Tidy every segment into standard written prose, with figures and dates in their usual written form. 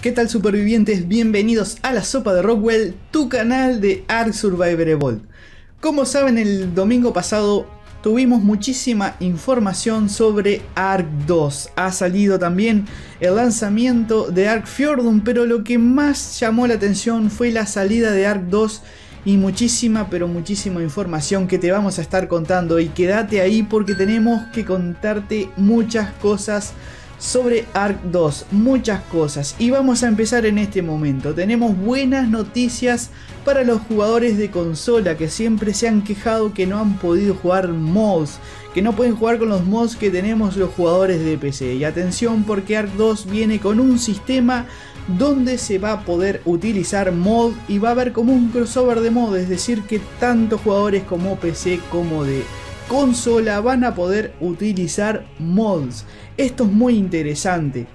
¿Qué tal, supervivientes? Bienvenidos a la Sopa de Rockwell, tu canal de Ark Survival Evolved. Como saben, el domingo pasado tuvimos muchísima información sobre Ark 2. Ha salido también el lanzamiento de Ark Fjordum, pero lo que más llamó la atención fue la salida de Ark 2 y muchísima, pero muchísima información que te vamos a estar contando. Y quédate ahí porque tenemos que contarte muchas cosas sobre Ark 2, muchas cosas, y vamos a empezar en este momento. Tenemos buenas noticias para los jugadores de consola que siempre se han quejado que no han podido jugar mods, que no pueden jugar con los mods que tenemos los jugadores de PC. Y atención, porque Ark 2 viene con un sistema donde se va a poder utilizar mod y va a haber como un crossover de mod, es decir que tanto jugadores como PC como de consola van a poder utilizar mods. Esto es muy interesante.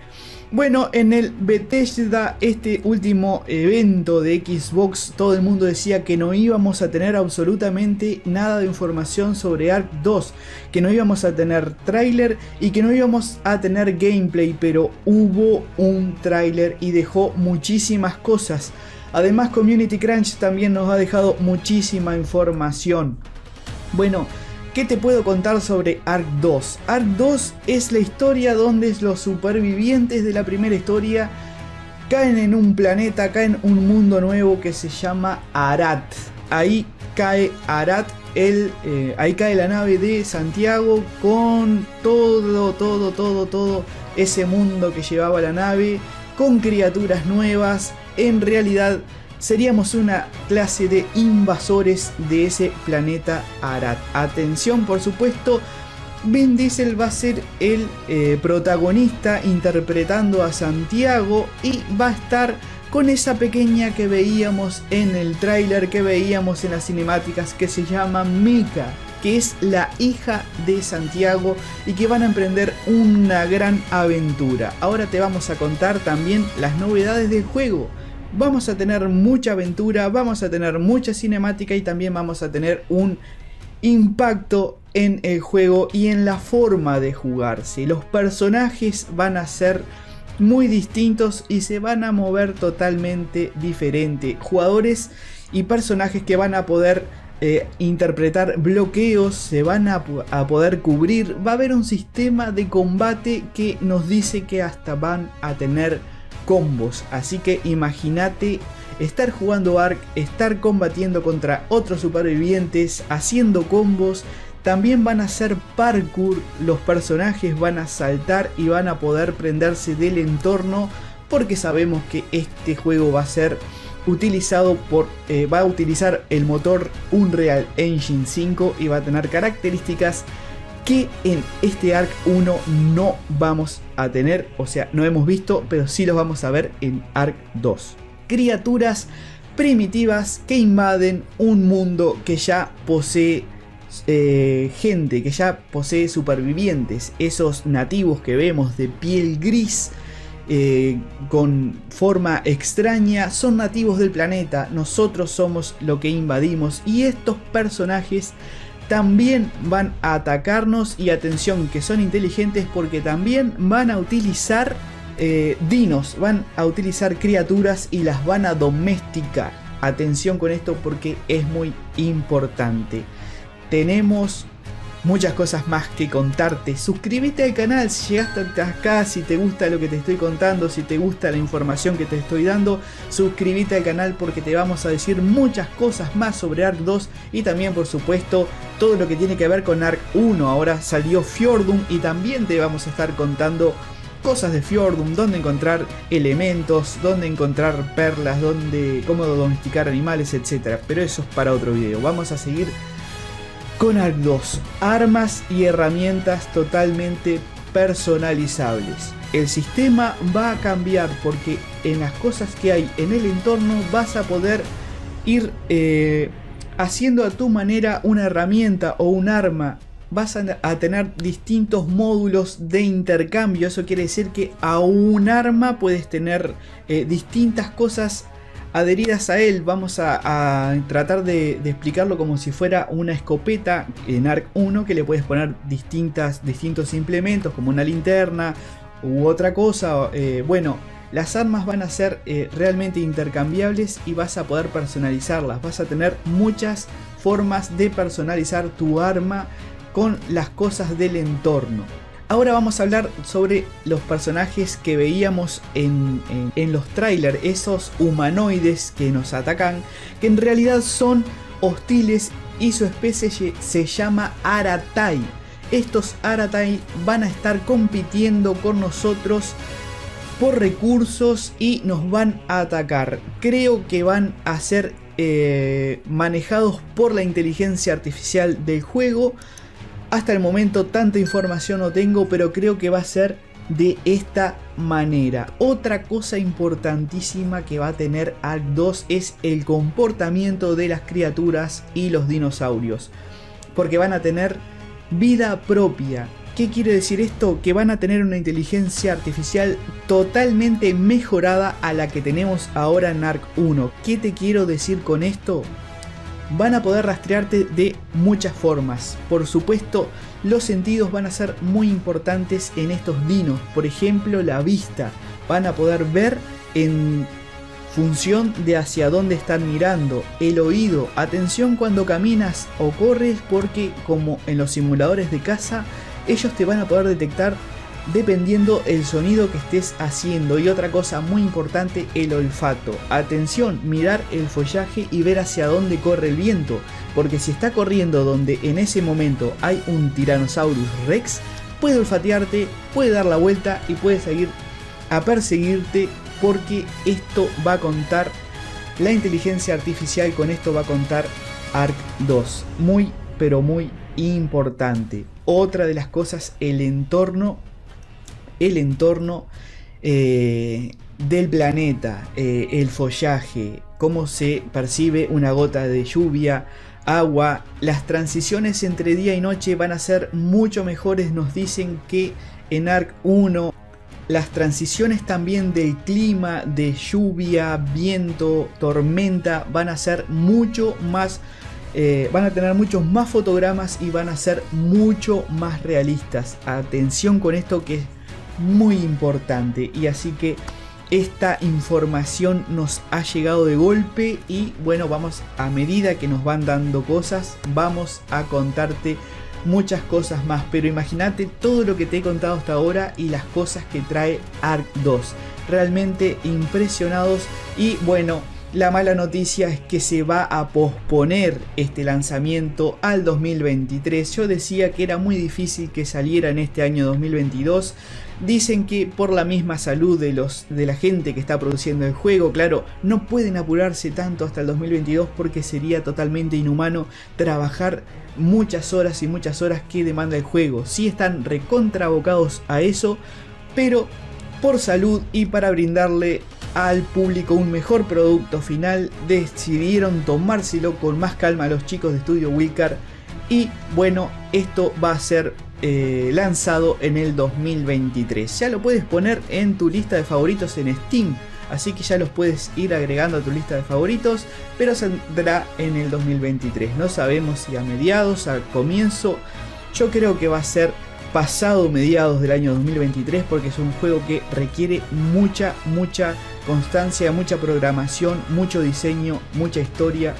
Bueno, en el Bethesda, este último evento de Xbox, todo el mundo decía que no íbamos a tener absolutamente nada de información sobre Ark 2, que no íbamos a tener tráiler y que no íbamos a tener gameplay, pero hubo un tráiler y dejó muchísimas cosas. Además, Community Crunch también nos ha dejado muchísima información. Bueno, ¿qué te puedo contar sobre Ark 2? Ark 2 es la historia donde los supervivientes de la primera historia caen en un planeta, caen en un mundo nuevo que se llama Arat. Ahí cae Arat, ahí cae la nave de Santiago con todo ese mundo que llevaba la nave, con criaturas nuevas. En realidad seríamos una clase de invasores de ese planeta Arat. Atención, por supuesto, Vin Diesel va a ser el protagonista interpretando a Santiago y va a estar con esa pequeña que veíamos en el tráiler, que veíamos en las cinemáticas, que se llama Mika, que es la hija de Santiago y que van a emprender una gran aventura. Ahora te vamos a contar también las novedades del juego. Vamos a tener mucha aventura, vamos a tener mucha cinemática y también vamos a tener un impacto en el juego y en la forma de jugarse. Los personajes van a ser muy distintos y se van a mover totalmente diferente. Jugadores y personajes que van a poder interpretar bloqueos, se van a poder cubrir. Va a haber un sistema de combate que nos dice que hasta van a tener combos, así que imagínate estar jugando Ark, estar combatiendo contra otros supervivientes, haciendo combos. También van a hacer parkour, los personajes van a saltar y van a poder prenderse del entorno, porque sabemos que este juego va a ser utilizado va a utilizar el motor Unreal Engine 5 y va a tener características que en este Ark 1 no vamos a tener, o sea, no hemos visto, pero sí los vamos a ver en Ark 2. Criaturas primitivas que invaden un mundo que ya posee gente, que ya posee supervivientes. Esos nativos que vemos de piel gris, con forma extraña, son nativos del planeta. Nosotros somos lo que invadimos y estos personajes también van a atacarnos. Y atención, que son inteligentes porque también van a utilizar dinos, van a utilizar criaturas y las van a domesticar. Atención con esto porque es muy importante. Tenemos muchas cosas más que contarte. Suscríbete al canal si llegaste hasta acá, si te gusta lo que te estoy contando, si te gusta la información que te estoy dando. Suscríbete al canal porque te vamos a decir muchas cosas más sobre Ark 2 y también, por supuesto, todo lo que tiene que ver con Ark 1. Ahora salió Fjordum y también te vamos a estar contando cosas de Fjordum, dónde encontrar elementos, dónde encontrar perlas, cómo domesticar animales, etc. Pero eso es para otro video. Vamos a seguir con Ark 2, armas y herramientas totalmente personalizables. El sistema va a cambiar porque en las cosas que hay en el entorno vas a poder ir haciendo a tu manera una herramienta o un arma. Vas a tener distintos módulos de intercambio. Eso quiere decir que a un arma puedes tener distintas cosas adheridas a él. Vamos a tratar de explicarlo como si fuera una escopeta en Ark 1, que le puedes poner distintos implementos como una linterna u otra cosa. Bueno, las armas van a ser realmente intercambiables y vas a poder personalizarlas. Vas a tener muchas formas de personalizar tu arma con las cosas del entorno. Ahora vamos a hablar sobre los personajes que veíamos en los trailers, esos humanoides que nos atacan, que en realidad son hostiles y su especie se llama Aratai. Estos Aratai van a estar compitiendo con nosotros por recursos y nos van a atacar. Creo que van a ser manejados por la inteligencia artificial del juego. Hasta el momento tanta información no tengo, pero creo que va a ser de esta manera. Otra cosa importantísima que va a tener Ark 2 es el comportamiento de las criaturas y los dinosaurios, porque van a tener vida propia. ¿Qué quiere decir esto? Que van a tener una inteligencia artificial totalmente mejorada a la que tenemos ahora en Ark 1. ¿Qué te quiero decir con esto? Van a poder rastrearte de muchas formas. Por supuesto, los sentidos van a ser muy importantes en estos dinos. Por ejemplo, la vista. Van a poder ver en función de hacia dónde están mirando. El oído. Atención cuando caminas o corres, porque como en los simuladores de caza, ellos te van a poder detectar dependiendo el sonido que estés haciendo. Y otra cosa muy importante, el olfato. Atención, mirar el follaje y ver hacia dónde corre el viento, porque si está corriendo donde en ese momento hay un Tyrannosaurus Rex, puede olfatearte, puede dar la vuelta y puede seguir a perseguirte, porque esto va a contar la inteligencia artificial. Con esto va a contar Ark 2. Muy pero muy importante. Otra de las cosas, el entorno del planeta, el follaje, cómo se percibe una gota de lluvia, agua. Las transiciones entre día y noche van a ser mucho mejores. Nos dicen que en Ark 1 las transiciones también del clima, de lluvia, viento, tormenta, van a ser mucho más, van a tener muchos más fotogramas y van a ser mucho más realistas. Atención con esto, que es muy importante. Y así que esta información nos ha llegado de golpe y bueno, vamos, a medida que nos van dando cosas, vamos a contarte muchas cosas más. Pero imagínate todo lo que te he contado hasta ahora y las cosas que trae Ark 2. Realmente impresionados. Y bueno, la mala noticia es que se va a posponer este lanzamiento al 2023. Yo decía que era muy difícil que saliera en este año 2022. Dicen que por la misma salud de la gente que está produciendo el juego, claro, no pueden apurarse tanto hasta el 2022 porque sería totalmente inhumano trabajar muchas horas y muchas horas que demanda el juego. Sí están recontrabocados a eso, pero por salud y para brindarle al público un mejor producto final, decidieron tomárselo con más calma a los chicos de Estudio Wilcar. Y bueno, esto va a ser lanzado en el 2023. Ya lo puedes poner en tu lista de favoritos en Steam, así que ya los puedes ir agregando a tu lista de favoritos, pero saldrá en el 2023. No sabemos si a mediados, a comienzo. Yo creo que va a ser pasado mediados del año 2023, porque es un juego que requiere mucha constancia, mucha programación, mucho diseño, mucha historia,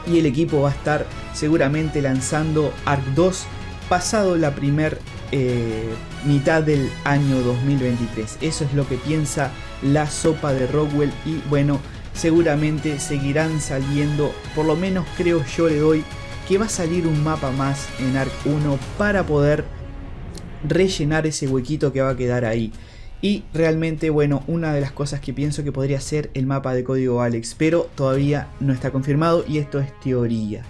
y el equipo va a estar seguramente lanzando Ark 2 pasado la primer mitad del año 2023. Eso es lo que piensa la sopa de Rockwell. Y bueno, seguramente seguirán saliendo, por lo menos creo yo le doy que va a salir un mapa más en Ark 1 para poder rellenar ese huequito que va a quedar ahí. Y realmente, bueno, una de las cosas que pienso que podría ser el mapa de código Alex, pero todavía no está confirmado y esto es teoría.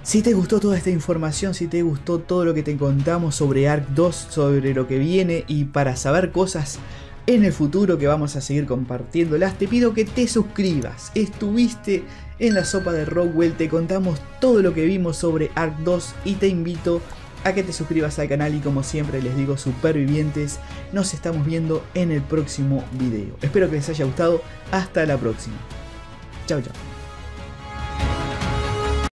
Si te gustó toda esta información, si te gustó todo lo que te contamos sobre Ark 2, sobre lo que viene y para saber cosas en el futuro que vamos a seguir compartiéndolas, te pido que te suscribas. Estuviste en la sopa de Rockwell, te contamos todo lo que vimos sobre Ark 2 y te invito a que te suscribas al canal. Y como siempre les digo, supervivientes, nos estamos viendo en el próximo video. Espero que les haya gustado. Hasta la próxima. Chao, chao.